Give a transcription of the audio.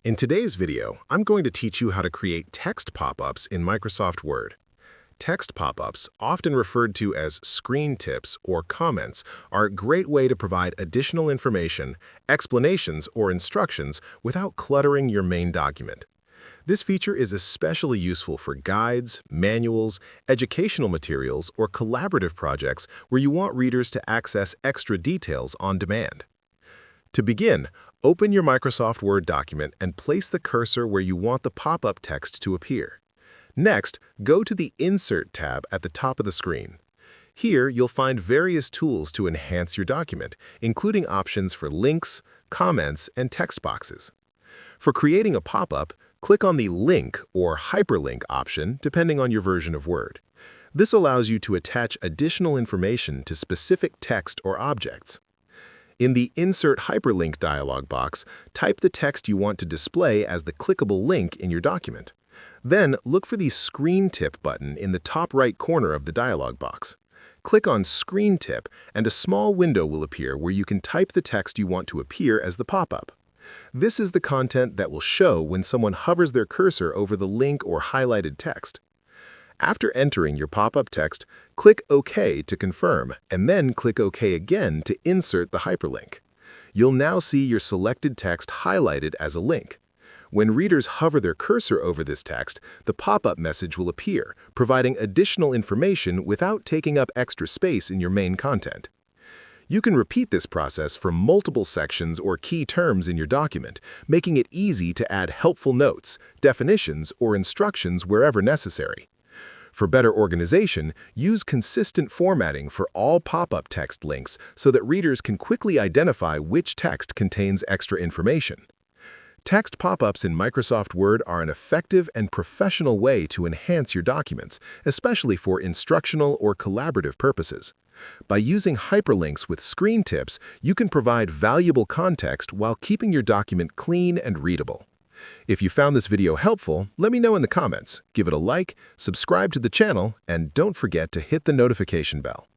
In today's video, I'm going to teach you how to create text pop-ups in Microsoft Word. Text pop-ups, often referred to as screen tips or comments, are a great way to provide additional information, explanations, or instructions without cluttering your main document. This feature is especially useful for guides, manuals, educational materials, or collaborative projects where you want readers to access extra details on demand. To begin, open your Microsoft Word document and place the cursor where you want the pop-up text to appear. Next, go to the Insert tab at the top of the screen. Here, you'll find various tools to enhance your document, including options for links, comments, and text boxes. For creating a pop-up, click on the Link or Hyperlink option depending on your version of Word. This allows you to attach additional information to specific text or objects. In the Insert Hyperlink dialog box, type the text you want to display as the clickable link in your document. Then, look for the Screen Tip button in the top right corner of the dialog box. Click on Screen Tip, and a small window will appear where you can type the text you want to appear as the pop-up. This is the content that will show when someone hovers their cursor over the link or highlighted text. After entering your pop-up text, click OK to confirm, and then click OK again to insert the hyperlink. You'll now see your selected text highlighted as a link. When readers hover their cursor over this text, the pop-up message will appear, providing additional information without taking up extra space in your main content. You can repeat this process for multiple sections or key terms in your document, making it easy to add helpful notes, definitions, or instructions wherever necessary. For better organization, use consistent formatting for all pop-up text links so that readers can quickly identify which text contains extra information. Text pop-ups in Microsoft Word are an effective and professional way to enhance your documents, especially for instructional or collaborative purposes. By using hyperlinks with screen tips, you can provide valuable context while keeping your document clean and readable. If you found this video helpful, let me know in the comments, give it a like, subscribe to the channel, and don't forget to hit the notification bell.